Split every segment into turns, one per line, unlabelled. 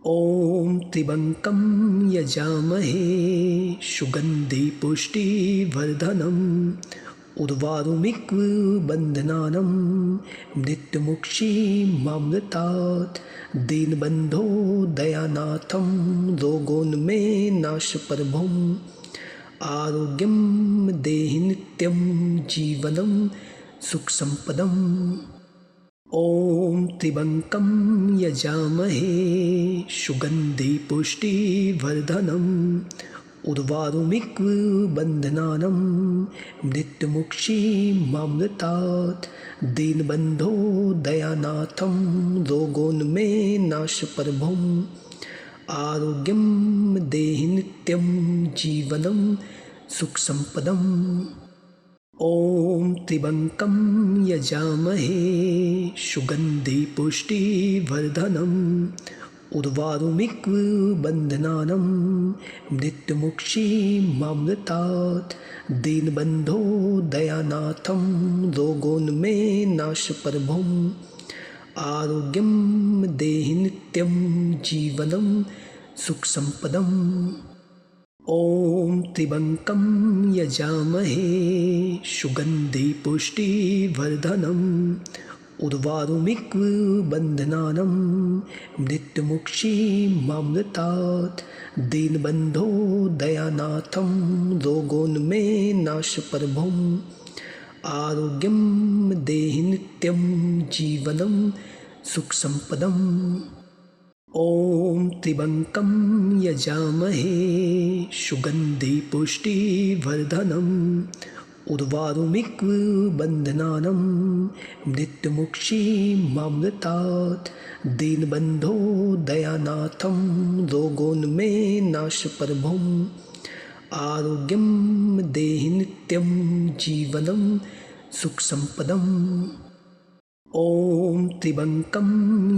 ॐ त्र्यम्बकं यजामहे सुगन्धि पुष्टिवर्धनम् उर्वारुकमिव मृत्युमुक्षीमामृतात् दीनबन्धो दयानाथं रोगोन्मेनाशप्रभुम् आरोग्यं देहि नित्यं जीवनं सुखसम्पदम्। ॐ त्र्यम्बकं यजामहे सुगन्धि पुष्टिवर्धनम् उर्वारुकमिव मृत्युमुक्षीमामृतात् दीनबन्धो दयानाथं रोगोन्मेनाशप्रभुम् आरोग्यं देहि नित्यं जीवनं सुखसम्पदम्। ॐ त्र्यम्बकं यजामहे सुगन्धि पुष्टिवर्धनम् उर्वारुकमिव मृत्युमुक्षीमामृतात् दीनबन्धो दयानाथं रोगोन्मेनाशप्रभुम् आरोग्यं देहि नित्यं जीवनं सुखसम्पदम्। ॐ त्र्यम्बकं यजामहे सुगन्धि पुष्टिवर्धनम् उर्वारुकमिव मृत्युमुक्षीमामृतात् दीनबन्धो दयानाथं रोगोन्मेनाशप्रभुम् आरोग्यं देहि नित्यं जीवनं सुखसम्पदम्। ॐ त्र्यम्बकं यजामहे सुगन्धि पुष्टिवर्धनम् उर्वारुकमिव मृत्युमुक्षीमामृतात् दीनबन्धो दयानाथं रोगोन्मेनाशप्रभुम् आरोग्यं देहि नित्यं जीवनं सुखसम्पदम्। ॐ त्र्यम्बकं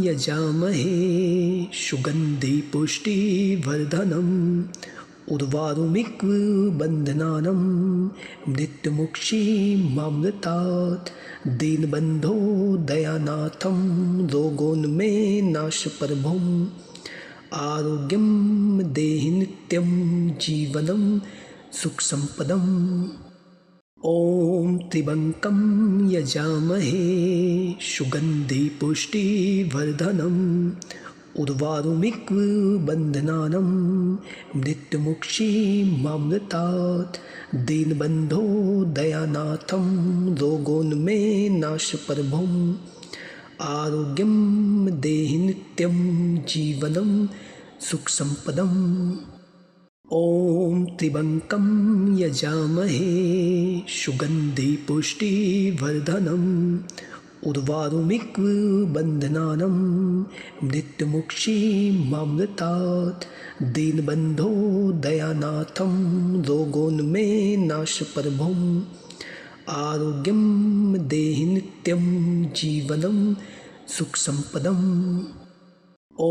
यजामहे सुगन्धि पुष्टिवर्धनम् उर्वारुकमिव मृत्युमुक्षीमामृतात् दीनबन्धो दयानाथं रोगोन्मेनाशप्रभुम् आरोग्यं देहि नित्यं जीवनं सुखसम्पदम्। ॐ त्र्यम्बकं यजामहे सुगन्धि पुष्टिवर्धनम् उर्वारुकमिव मृत्युमुक्षीमामृतात् दीनबन्धो दयानाथं रोगोन्मेनाशप्रभुम् आरोग्यं देहि नित्यं जीवनं सुखसम्पदम्। ॐ त्र्यम्बकं यजामहे सुगन्धि पुष्टिवर्धनम् उर्वारुकमिव मृत्युमुक्षीमामृतात् दीनबन्धो दयानाथं रोगोन्मेनाशप्रभुम् आरोग्यं देहि नित्यं जीवनं सुखसम्पदम्। ॐ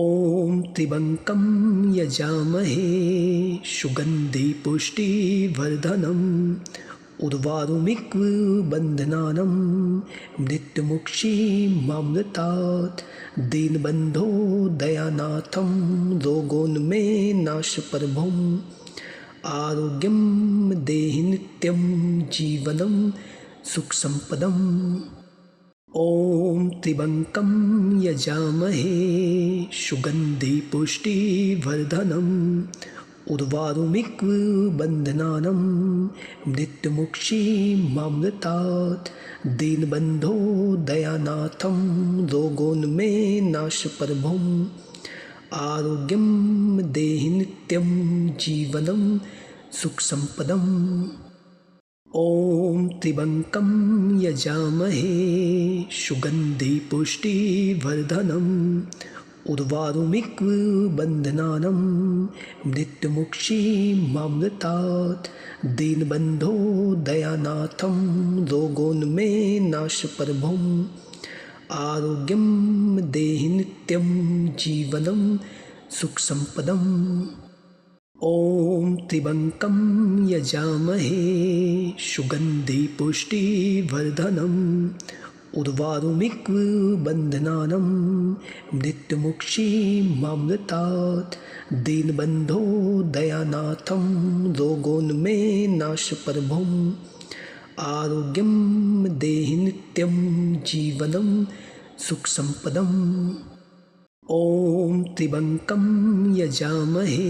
त्र्यम्बकं यजामहे सुगन्धि पुष्टिवर्धनम् उर्वारुकमिव मृत्युमुक्षीमामृतात् दीनबन्धो दयानाथं रोगोन्मेनाशप्रभुम् आरोग्यं देहि नित्यं जीवनं सुखसम्पदम्। ॐ त्र्यम्बकं यजामहे सुगन्धि पुष्टिवर्धनम् उर्वारुकमिव मृत्युमुक्षीमामृतात् दीनबन्धो दयानाथं रोगोन्मेनाशप्रभुम् आरोग्यं देहि नित्यं जीवनं सुखसम्पदम्। ॐ त्र्यम्बकं यजामहे सुगन्धि पुष्टिवर्धनम् उर्वारुकमिव मृत्युमुक्षीमामृतात् दीनबन्धो दयानाथं रोगोन्मेनाशप्रभुम् आरोग्यं देहि नित्यं जीवनं सुखसम्पदम्। ॐ त्र्यम्बकं यजामहे सुगन्धि पुष्टिवर्धनम् उर्वारुमिक्व बन्धनानं मृत्युमुक्षीमामृतात् दीनबन्धो दयानाथं रोगोन्मे नाशप्रभुम् आरोग्यं देहि नित्यं जीवनं सुखसम्पदम् ॐ त्र्यम्बकं यजामहे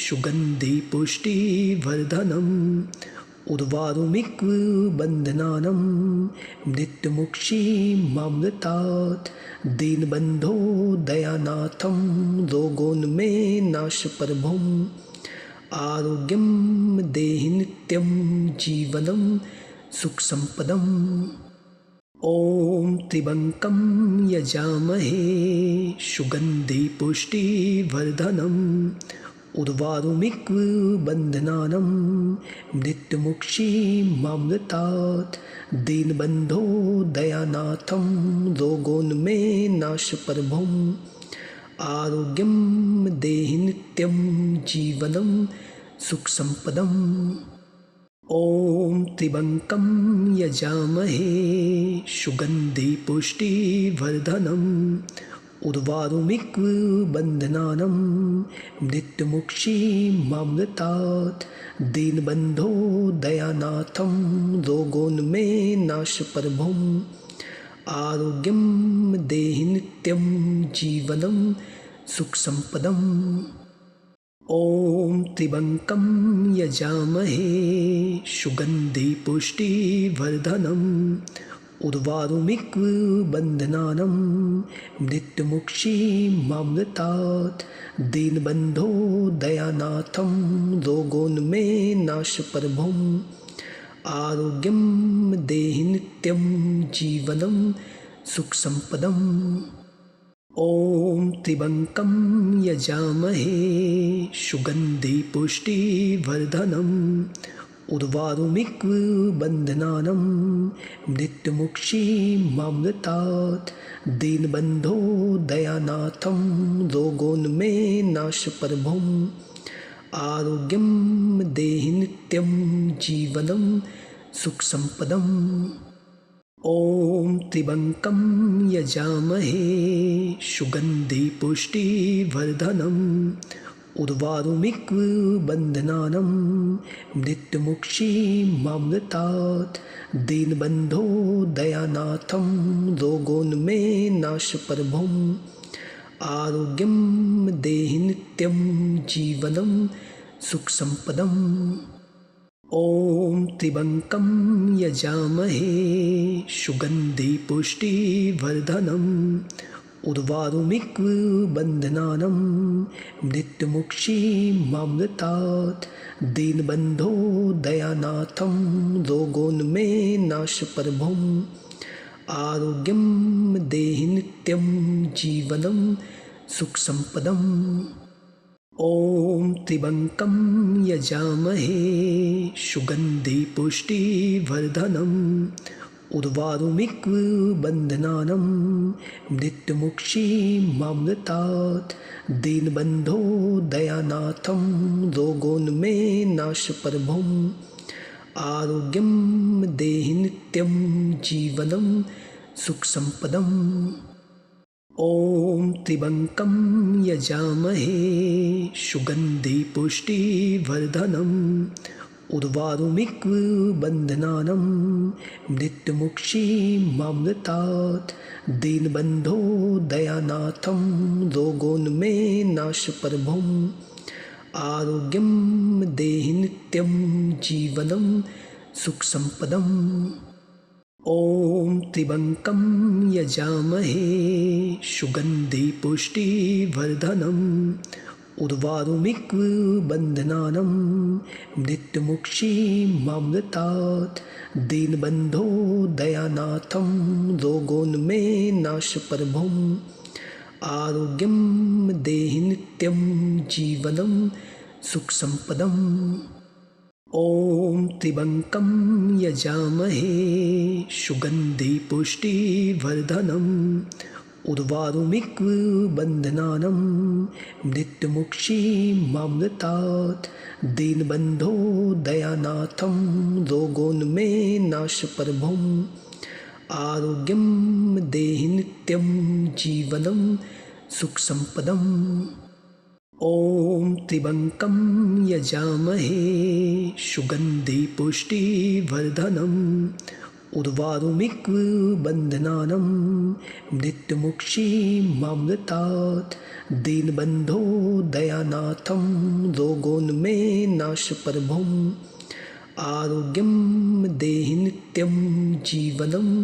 सुगन्धि पुष्टिवर्धनम् उर्वारुमिक्व बन्धनानं मृत्युमुक्षीमामृतात् दीनबन्धो दयानाथं रोगोन्मे नाशप्रभुम् आरोग्यं देहि नित्यं जीवनं सुखसम्पदम् ॐ त्र्यम्बकं यजामहे सुगन्धि पुष्टिवर्धनम् उर्वारुमिक्व बन्धनानं मृत्युमुक्षीमामृतात् दीनबन्धो दयानाथं रोगोन्मे नाशप्रभुम् आरोग्यं देहि नित्यं जीवनं सुखसम्पदम् ॐ त्र्यम्बकं यजामहे सुगन्धि पुष्टिवर्धनम् उर्वारुमिक्व बन्धनानं मृत्युमुक्षीमामृतात् दीनबन्धो दयानाथं रोगोन्मे नाशप्रभुम् आरोग्यं देहि नित्यं जीवनं सुखसम्पदम् ॐ त्र्यम्बकं यजामहे सुगन्धि पुष्टिवर्धनम् उर्वारुमिक्व बन्धनानं मृत्युमुक्षीमामृतात् दीनबन्धो दयानाथं रोगोन्मे नाशप्रभुम् आरोग्यं देहि नित्यं जीवनं सुखसम्पदम् ॐ त्र्यम्बकं यजामहे सुगन्धि पुष्टिवर्धनम् उर्वारुमिक्व बन्धनानं मृत्युमुक्षीमामृतात् दीनबन्धो दयानाथं रोगोन्मे नाशप्रभुम् आरोग्यं देहि नित्यं जीवनं सुखसम्पदम् ॐ त्र्यम्बकं यजामहे सुगन्धि पुष्टिवर्धनम् उर्वारुमिक्व बन्धनानं मृत्युमुक्षीमामृतात् दीनबन्धो दयानाथं रोगोन्मे नाशप्रभुम् आरोग्यं देहि नित्यं जीवनं सुखसम्पदम् ॐ त्र्यम्बकं यजामहे सुगन्धि पुष्टिवर्धनम् उर्वारुमिक्व बन्धनानं मृत्युमुक्षीमामृतात् दीनबन्धो दयानाथं रोगोन्मे नाशप्रभुम् आरोग्यं देहि नित्यं जीवनं सुखसम्पदम् ॐ त्र्यम्बकं यजामहे सुगन्धि पुष्टिवर्धनम् उर्वारुमिक्व बन्धनानं मृत्युमुक्षीमामृतात् दीनबन्धो दयानाथं रोगोन्मे नाशप्रभुम् आरोग्यं देहि नित्यं जीवनं सुखसम्पदम् ॐ त्र्यम्बकं यजामहे सुगन्धि पुष्टिवर्धनम् उर्वारुमिक्व बन्धनानं मृत्युमुक्षीमामृतात् दीनबन्धो दयानाथं रोगोन्मे नाशप्रभुम् आरोग्यं देहि नित्यं जीवनं सुखसम्पदम् ॐ त्र्यम्बकं यजामहे सुगन्धि पुष्टिवर्धनम् उर्वारुमिक्व बन्धनानं मृत्युमुक्षीमामृतात् दीनबन्धो दयानाथं रोगोन्मे नाशप्रभुम् आरोग्यं देहि नित्यं जीवनं सुखसम्पदम् ॐ त्र्यम्बकं यजामहे सुगन्धि पुष्टिवर्धनम् उर्वारुमिक्व बन्धनानं मृत्युमुक्षीमामृतात् दीनबन्धो दयानाथं रोगोन्मे नाशप्रभुम् आरोग्यं देहि नित्यं जीवनं सुखसम्पदम्। ॐ त्र्यम्बकं यजामहे सुगन्धि पुष्टिवर्धनम् उर्वारुकमिव मृत्युमुक्षीमामृतात्। दीनबन्धो दयानाथं रोगोन्मेनाशप्रभुम् आरोग्यं देहि नित्यं जीवनं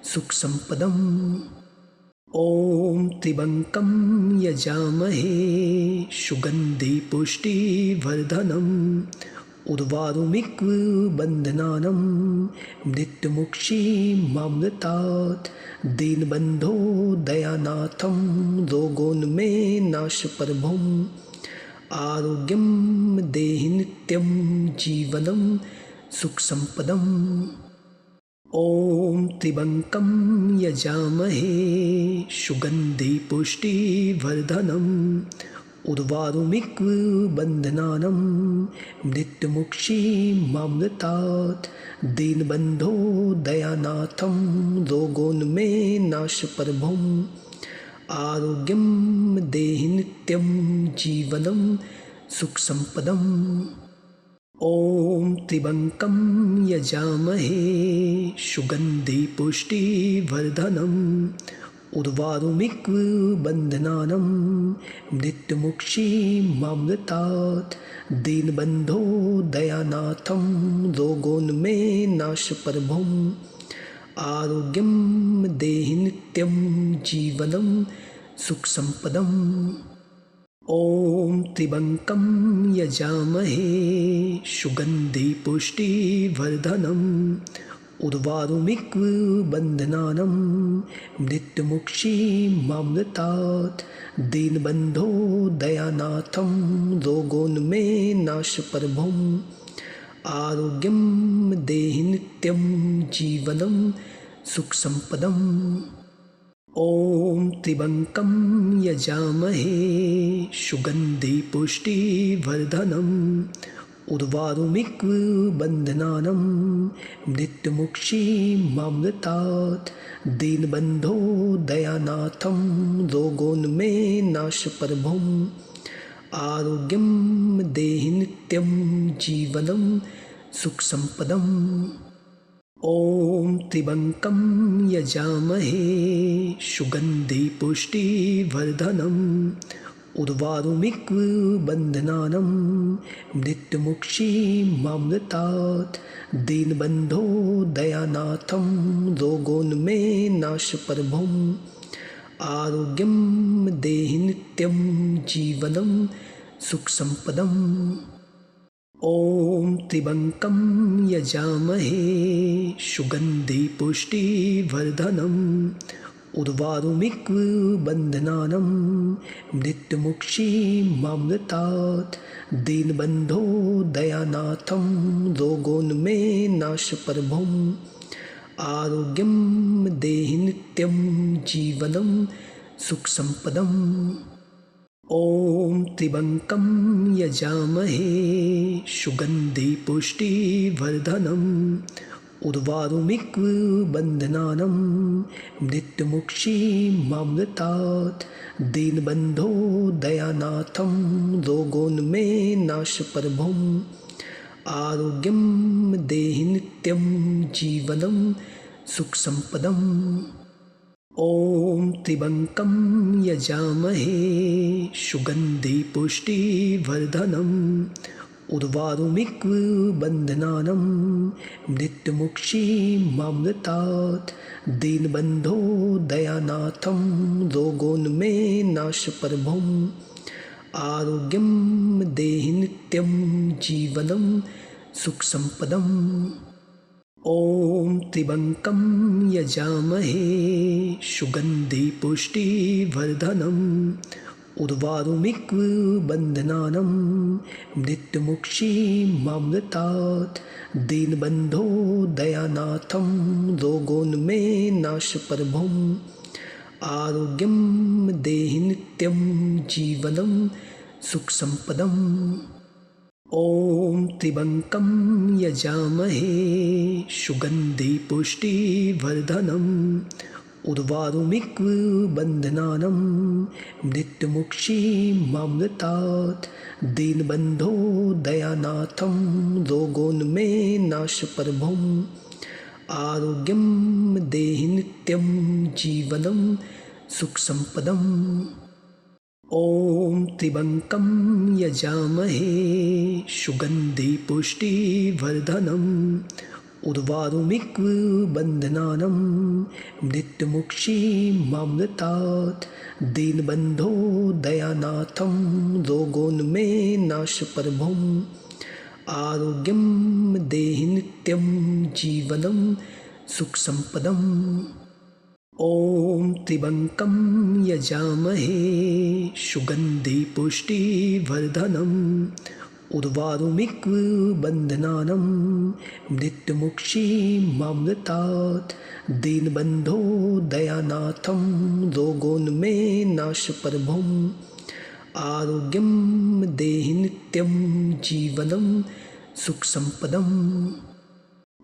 सुखसम्पदम्। ॐ त्र्यम्बकं यजामहे सुगन्धि पुष्टिवर्धनम् उर्वारुकमिव मृत्युमुक्षीमामृतात्। दीनबन्धो दयानाथं रोगोन्मेनाशप्रभुम् आरोग्यं देहि नित्यं जीवनं सुखसम्पदम्। ॐ त्र्यम्बकं यजामहे सुगन्धि पुष्टिवर्धनम् उर्वारुकमिव मृत्युमुक्षीमामृतात्। दीनबन्धो दयानाथं रोगोन्मेनाशप्रभुम् आरोग्यं देहि नित्यं जीवनं सुखसम्पदम्। ॐ त्र्यम्बकं यजामहे सुगन्धि पुष्टिवर्धनम् उर्वारुकमिव मृत्युमुक्षीमामृतात्। दीनबन्धो दयानाथं रोगोन्मेनाशप्रभुम् आरोग्यं देहि नित्यं जीवनं सुखसम्पदम्। ॐ त्र्यम्बकं यजामहे सुगन्धि पुष्टिवर्धनम् उर्वारुकमिव मृत्युमुक्षीमामृतात्। दीनबन्धो दयानाथं रोगोन्मेनाशप्रभुम् आरोग्यं देहि नित्यं जीवनं सुखसम्पदम्। ॐ त्र्यम्बकं यजामहे सुगन्धि पुष्टिवर्धनम् उर्वारुकमिव मृत्युमुक्षीमामृतात्। दीनबन्धो दयानाथं रोगोन्मेनाशप्रभुम् आरोग्यं देहि नित्यं जीवनं सुखसम्पदम्। ॐ त्र्यम्बकं यजामहे सुगन्धि पुष्टिवर्धनम् उर्वारुकमिव मृत्युमुक्षीमामृतात्। दीनबन्धो दयानाथं रोगोन्मेनाशप्रभुम् आरोग्यं देहि नित्यं जीवनं सुखसम्पदम्। ॐ त्र्यम्बकं यजामहे सुगन्धि पुष्टिवर्धनम् उर्वारुकमिव मृत्युमुक्षीमामृतात्। दीनबन्धो दयानाथं रोगोन्मेनाशप्रभुम् आरोग्यं देहि नित्यं जीवनं सुखसम्पदम्। ॐ त्र्यम्बकं यजामहे सुगन्धि पुष्टिवर्धनम् उर्वारुकमिव मृत्युमुक्षीमामृतात्। दीनबन्धो दयानाथं रोगोन्मेनाशप्रभुम् आरोग्यं देहि नित्यं जीवनं सुखसम्पदम्। ॐ त्र्यम्बकं यजामहे सुगन्धि पुष्टिवर्धनम् उर्वारुकमिव मृत्युमुक्षीमामृतात्। दीनबन्धो दयानाथं रोगोन्मेनाशप्रभुम् आरोग्यं देहि नित्यं जीवनं सुखसम्पदम्। ॐ त्र्यम्बकं यजामहे सुगन्धि पुष्टिवर्धनम् उर्वारुकमिव मृत्युमुक्षीमामृतात्। दीनबन्धो दयानाथं रोगोन्मेनाशप्रभुम् आरोग्यं देहि नित्यं जीवनं सुखसम्पदम्। ॐ त्र्यम्बकं यजामहे सुगन्धि पुष्टिवर्धनम् उर्वारुमिक्वबन्धनानं मृत्युमुक्षीमामृतात् दीनबन्धो दयानाथं रोगोन्मेनाशप्रभुम् आरोग्यं देहि नित्यं जीवनं सुखसम्पदम् ॐ त्र्यम्बकं यजामहे सुगन्धि पुष्टिवर्धनम् उर्वारुमिक्वबन्धनानं मृत्युमुक्षीमामृतात् दीनबन्धो दयानाथं रोगोन्मेनाशप्रभुम् आरोग्यं देहि नित्यं जीवनं सुखसम्पदम् ॐ त्र्यम्बकं यजामहे सुगन्धि पुष्टिवर्धनम् उर्वारुमिक्वबन्धनानं मृत्युमुक्षीमामृतात् दीनबन्धो दयानाथं रोगोन्मेनाशप्रभुम् आरोग्यं देहि नित्यं जीवनं सुखसम्पदम्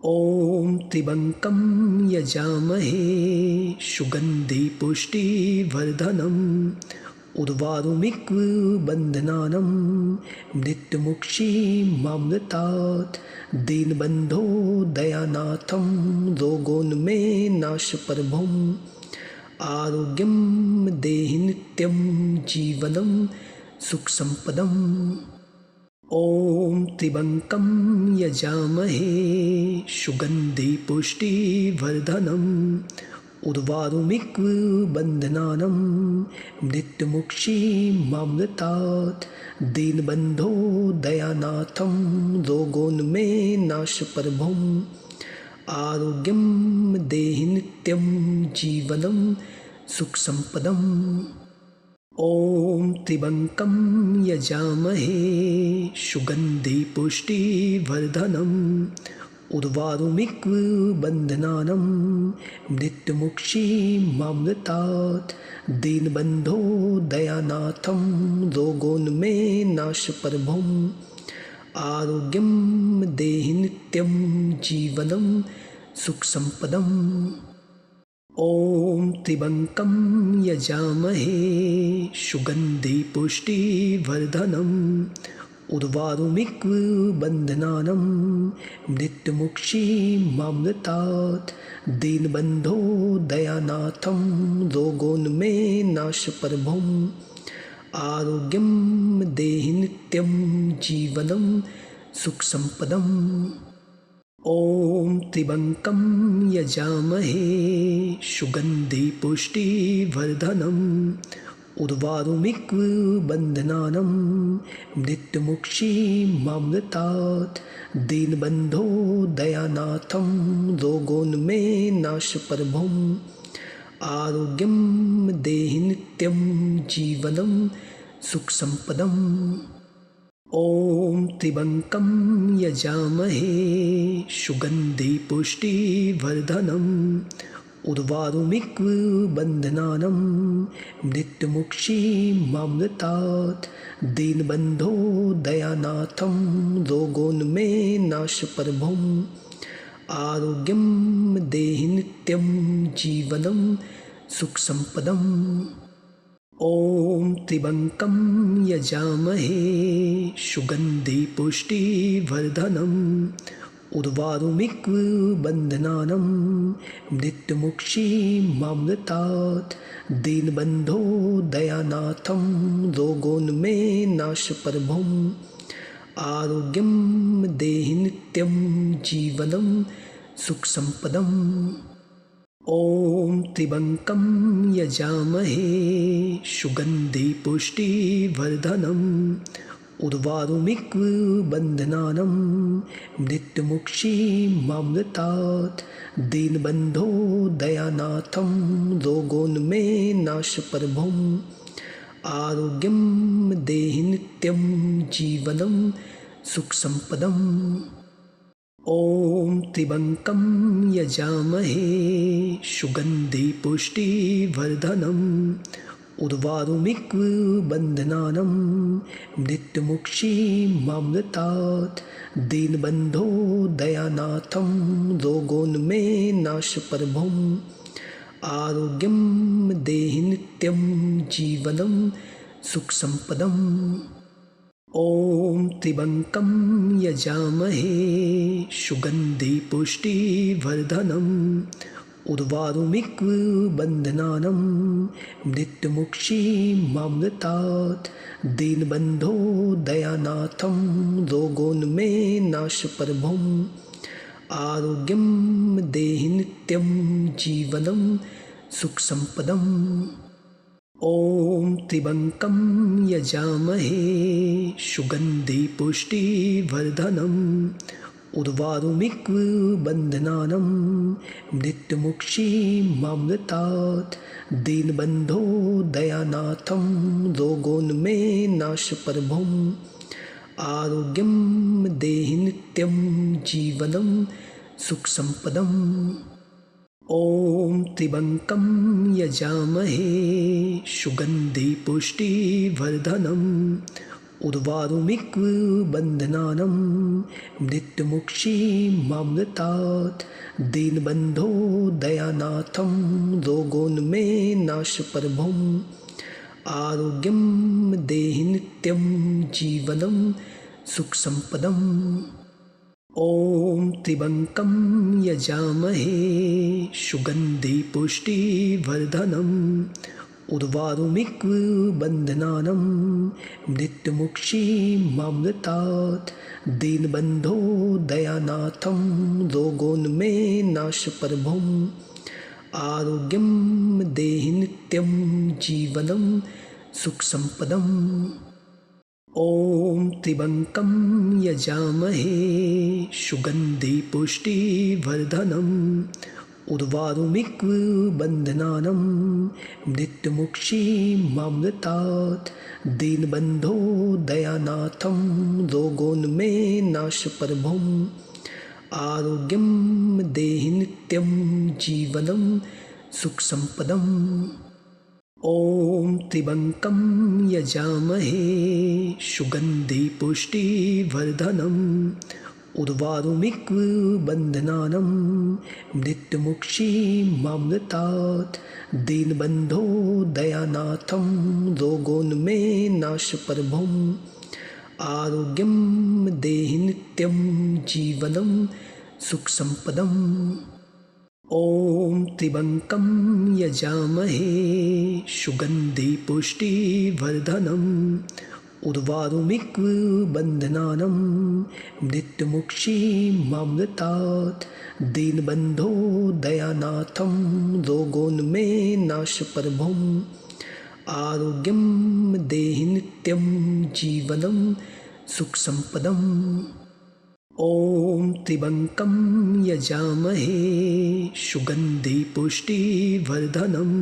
ॐ त्र्यम्बकं यजामहे सुगन्धि पुष्टिवर्धनम् उर्वारुमिक्वबन्धनानं मृत्युमुक्षीमामृतात् दीनबन्धो दयानाथं रोगोन्मेनाशप्रभुम् आरोग्यं देहि नित्यं जीवनं सुखसम्पदम् ॐ त्र्यम्बकं यजामहे सुगन्धि पुष्टिवर्धनम् उर्वारुमिक्वबन्धनानं मृत्युमुक्षीमामृतात् दीनबन्धो दयानाथं रोगोन्मेनाशप्रभुम् आरोग्यं देहि नित्यं जीवनं सुखसम्पदम् ॐ त्र्यम्बकं यजामहे सुगन्धि पुष्टिवर्धनम् उर्वारुमिक्वबन्धनानं मृत्युमुक्षीमामृतात् दीनबन्धो दयानाथं रोगोन्मेनाशप्रभुम् आरोग्यं देहि नित्यं जीवनं सुखसम्पदम् ॐ त्र्यम्बकं यजामहे सुगन्धि पुष्टिवर्धनम् उर्वारुमिक्वबन्धनानं मृत्युमुक्षीमामृतात् दीनबन्धो दयानाथं रोगोन्मेनाशप्रभुम् आरोग्यं देहि नित्यं जीवनं सुखसम्पदम् ॐ त्र्यम्बकं यजामहे सुगन्धि पुष्टिवर्धनम् उर्वारुमिक्वबन्धनानं मृत्युमुक्षीमामृतात् दीनबन्धो दयानाथं रोगोन्मेनाशप्रभुम् आरोग्यं देहि नित्यं जीवनं सुखसम्पदम् ॐ त्र्यम्बकं यजामहे सुगन्धि पुष्टिवर्धनम् उर्वारुमिक्वबन्धनानं मृत्युमुक्षीमामृतात् दीनबन्धो दयानाथं रोगोन्मेनाशप्रभुम् आरोग्यं देहि नित्यं जीवनं सुखसम्पदम् ॐ त्र्यम्बकं यजामहे सुगन्धि पुष्टिवर्धनम् उर्वारुमिक्वबन्धनानं मृत्युमुक्षीमामृतात् दीनबन्धो दयानाथं रोगोन्मेनाशप्रभुम् आरोग्यं देहि नित्यं जीवनं सुखसम्पदम् ॐ त्र्यम्बकं यजामहे सुगन्धि पुष्टिवर्धनम् उर्वारुमिक्वबन्धनानं मृत्युमुक्षीमामृतात् दीनबन्धो दयानाथं रोगोन्मेनाशप्रभुम् आरोग्यं देहि नित्यं जीवनं सुखसम्पदम् ॐ त्र्यम्बकं यजामहे सुगन्धि पुष्टिवर्धनम् उर्वारुमिक्व बन्धनानं मृत्युमुक्षीमामृतात् दीनबन्धो दयानाथं रोगोन्मे नाशप्रभुम् आरोग्यं देहि नित्यं जीवनं सुखसम्पदम् ॐ त्र्यम्बकं यजामहे सुगन्धि पुष्टिवर्धनम् उर्वारुमिक्व बन्धनानं मृत्युमुक्षीमामृतात् दीनबन्धो दयानाथं रोगोन्मे नाशप्रभुम् आरोग्यं देहि नित्यं जीवनं सुखसम्पदम् ॐ त्र्यम्बकं यजामहे सुगन्धि पुष्टिवर्धनम् उर्वारुमिक्व बन्धनानं मृत्युमुक्षीमामृतात् दीनबन्धो दयानाथं रोगोन्मे नाशप्रभुम् आरोग्यं देहि नित्यं जीवनं सुखसम्पदम् ॐ त्र्यम्बकं यजामहे सुगन्धि पुष्टिवर्धनम् उर्वारुमिक्व बन्धनानं मृत्युमुक्षीमामृतात् दीनबन्धो दयानाथं रोगोन्मे नाशप्रभुम् आरोग्यं देहि नित्यं जीवनं सुखसम्पदम् ॐ त्र्यम्बकं यजामहे सुगन्धि पुष्टिवर्धनम् उर्वारुमिक्व बन्धनानं मृत्युमुक्षीमामृतात् दीनबन्धो दयानाथं रोगोन्मे नाशप्रभुम् आरोग्यं देहि नित्यं जीवनं सुखसम्पदम् ॐ त्र्यम्बकं यजामहे सुगन्धि पुष्टिवर्धनम् उर्वारुमिक्व बन्धनानं मृत्युमुक्षीमामृतात् दीनबन्धो दयानाथं रोगोन्मे नाशप्रभुम् आरोग्यं देहि नित्यं जीवनं सुखसम्पदम् ॐ त्र्यम्बकं यजामहे सुगन्धि पुष्टिवर्धनम् उर्वारुमिक्व बन्धनानं मृत्युमुक्षीमामृतात् दीनबन्धो दयानाथं रोगोन्मे नाशप्रभुम् आरोग्यं देहि नित्यं जीवनं सुखसम्पदम् ॐ त्र्यम्बकं यजामहे सुगन्धि पुष्टिवर्धनम् उर्वारुमिक्व बन्धनानं मृत्युमुक्षीमामृतात् दीनबन्धो दयानाथं रोगोन्मे नाशप्रभुम् आरोग्यं देहि नित्यं जीवनं सुखसम्पदम् ॐ त्र्यम्बकं यजामहे सुगन्धि पुष्टिवर्धनम्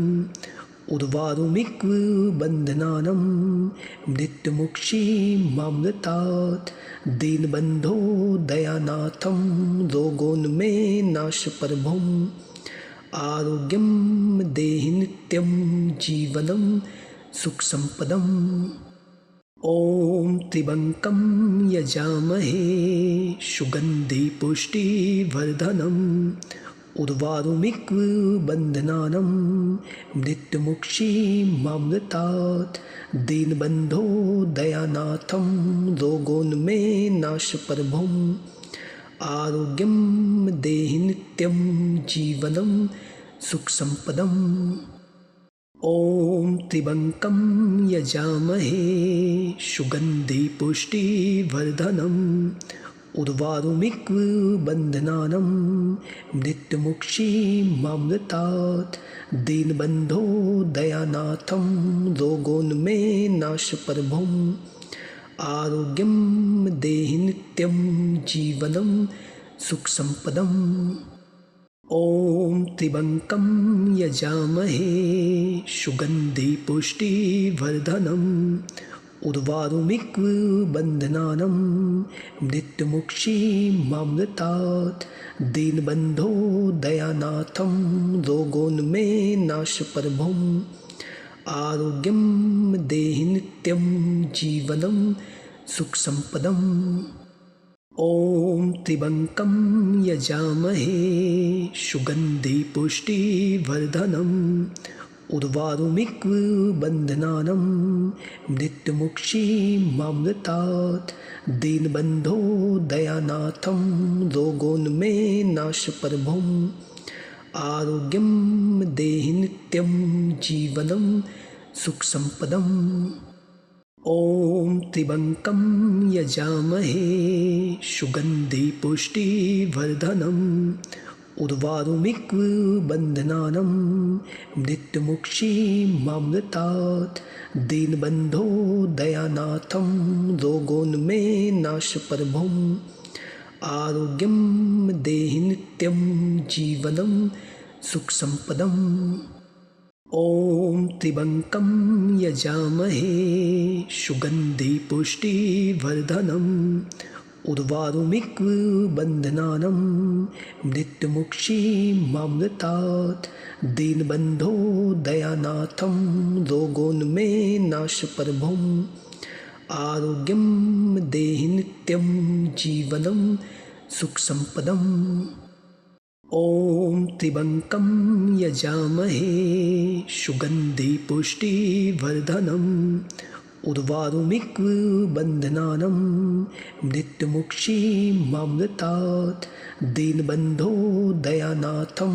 उर्वारुमिक्व बन्धनानं मृत्युमुक्षीमामृतात् दीनबन्धो दयानाथं रोगोन्मे नाशप्रभुम् आरोग्यं देहि नित्यं जीवनं सुखसम्पदम् ॐ त्र्यम्बकं यजामहे सुगन्धि पुष्टिवर्धनम् उर्वारुमिक्व बन्धनानं मृत्युमुक्षीमामृतात् दीनबन्धो दयानाथं रोगोन्मे नाशप्रभुम् आरोग्यं देहि नित्यं जीवनं सुखसम्पदम् ॐ त्र्यम्बकं यजामहे सुगन्धि पुष्टिवर्धनम् उर्वारुमिक्व बन्धनानं मृत्युमुक्षीमामृतात् दीनबन्धो दयानाथं रोगोन्मे नाशप्रभुम् आरोग्यं देहि नित्यं जीवनं सुखसम्पदम् ॐ त्र्यम्बकं यजामहे सुगन्धि पुष्टिवर्धनम् उर्वारुमिक्व बन्धनानं मृत्युमुक्षीमामृतात् दीनबन्धो दयानाथं रोगोन्मे नाशप्रभुम् आरोग्यं देहि नित्यं जीवनं सुखसम्पदम्। ॐ त्र्यम्बकं यजामहे सुगन्धि पुष्टिवर्धनम् उर्वारुमिक्व बन्धनानं मृत्युमुक्षीमामृतात्। दीनबन्धो दयानाथं रोगोन्मे नाशप्रभुम् आरोग्यं देहि नित्यं जीवनं सुखसम्पदम्। ॐ त्र्यम्बकं यजामहे सुगन्धि पुष्टिवर्धनम् उर्वारुमिक्व बन्धनानं मृत्युमुक्षीमामृतात्। दीनबन्धो दयानाथं रोगोन्मे नाशप्रभुम् आरोग्यं देहि नित्यं जीवनं सुखसम्पदम्। ॐ त्र्यम्बकं यजामहे सुगन्धि पुष्टिवर्धनम् उर्वारुमिक्व बन्धनानं मृत्युमुक्षीमामृतात्। दीनबन्धो दयानाथं रोगोन्मे नाशप्रभुम् आरोग्यं देहि नित्यं जीवनं सुखसम्पदम्। ॐ त्र्यम्बकं यजामहे सुगन्धि पुष्टिवर्धनम् उर्वारुमिक्व बन्धनानं मृत्युमुक्षीमामृतात्। दीनबन्धो दयानाथं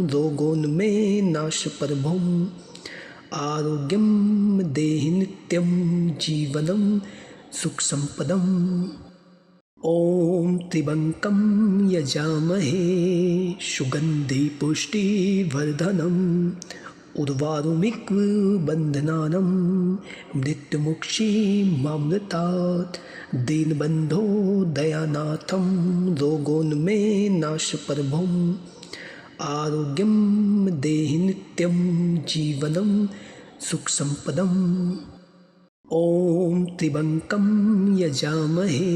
रोगोन्मे नाशप्रभुम् आरोग्यं देहि नित्यं जीवनं सुखसम्पदम्। ॐ त्र्यम्बकं यजामहे सुगन्धि पुष्टिवर्धनम् उर्वारुमिक्व बन्धनानं मृत्युमुक्षीमामृतात्। दीनबन्धो दयानाथं रोगोन्मे नाशप्रभुम् आरोग्यं देहि नित्यं जीवनं सुखसम्पदम्। ॐ त्र्यम्बकं यजामहे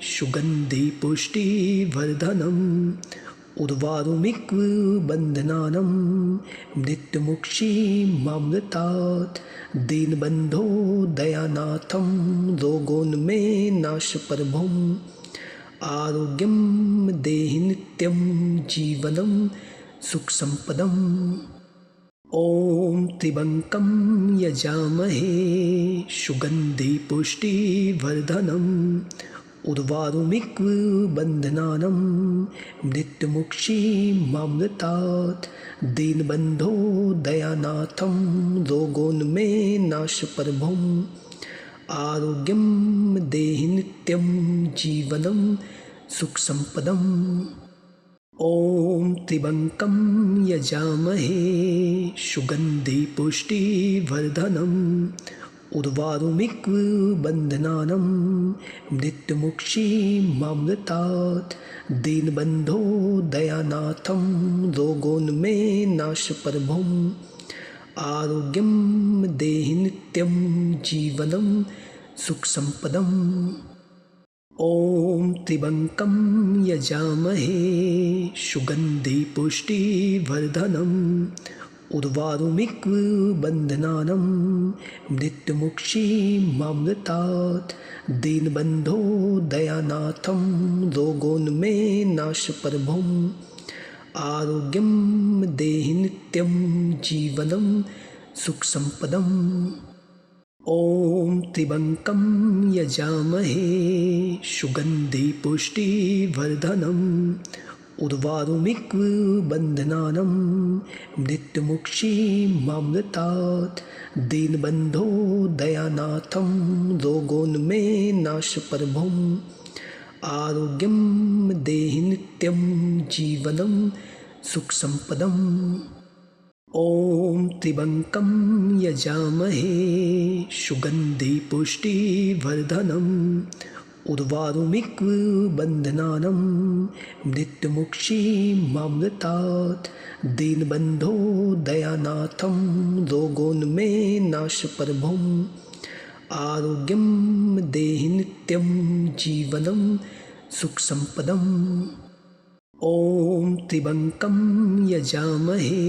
सुगन्धि पुष्टिवर्धनम् उर्वारुमिक्व बन्धनानं मृत्युमुक्षीमामृतात्। दीनबन्धो दयानाथं रोगोन्मे नाशप्रभुम् आरोग्यं देहि नित्यं जीवनं सुखसम्पदम्। ॐ त्र्यम्बकं यजामहे सुगन्धि पुष्टिवर्धनम् उर्वारुमिक्व बन्धनानं मृत्युमुक्षीमामृतात्। दीनबन्धो दयानाथं रोगोन्मे नाशप्रभुम् आरोग्यं देहि नित्यं जीवनं सुखसम्पदम्। ॐ त्र्यम्बकं यजामहे सुगन्धि पुष्टिवर्धनम् उर्वारुमिक्व बन्धनानं मृत्युमुक्षीमामृतात्। दीनबन्धो दयानाथं रोगोन्मे नाशप्रभुम् आरोग्यं देहि नित्यं जीवनं सुखसम्पदम्। ॐ त्र्यम्बकं यजामहे सुगन्धि पुष्टिवर्धनम् उर्वारुमिक्व बन्धनानं मृत्युमुक्षीमामृतात्। दीनबन्धो दयानाथं रोगोन्मे नाशप्रभुम् आरोग्यं देहि नित्यं जीवनं सुखसम्पदम्। ॐ त्र्यम्बकं यजामहे सुगन्धि पुष्टिवर्धनम् उर्वारुमिक्व बन्धनानं मृत्युमुक्षीमामृतात्। दीनबन्धो दयानाथं रोगोन्मे नाशप्रभुम् आरोग्यं देहि नित्यं जीवनं सुखसम्पदम्। ॐ त्र्यम्बकं यजामहे सुगन्धि पुष्टिवर्धनम् उर्वारुमिक्व बन्धनानं मृत्युमुक्षीमामृतात्। दीनबन्धो दयानाथं रोगोन्मे नाशप्रभुम् आरोग्यं देहि नित्यं जीवनं सुखसम्पदम्। ॐ त्र्यम्बकं यजामहे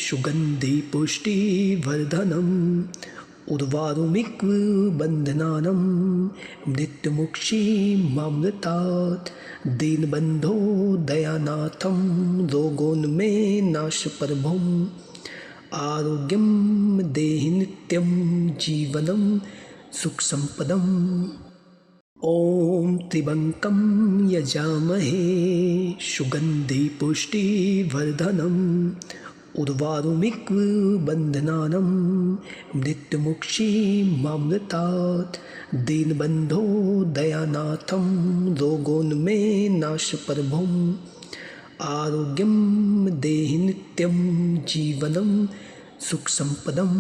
सुगन्धि पुष्टिवर्धनम् उर्वारुमिक्वबन्धनानं मृत्युमुक्षीमामृतात् दीनबन्धो दयानाथं रोगोन्मेनाशपरभुम् आरोग्यं देहि नित्यं जीवनं सुखसम्पदम् ॐ त्र्यम्बकं यजामहे सुगन्धि पुष्टिवर्धनम् उर्वारुमिक्वबन्धनानं मृत्युमुक्षीमामृतात् दीनबन्धो दयानाथं रोगोन्मेनाशपरभुम् आरोग्यं देहि नित्यं जीवनं सुखसम्पदम्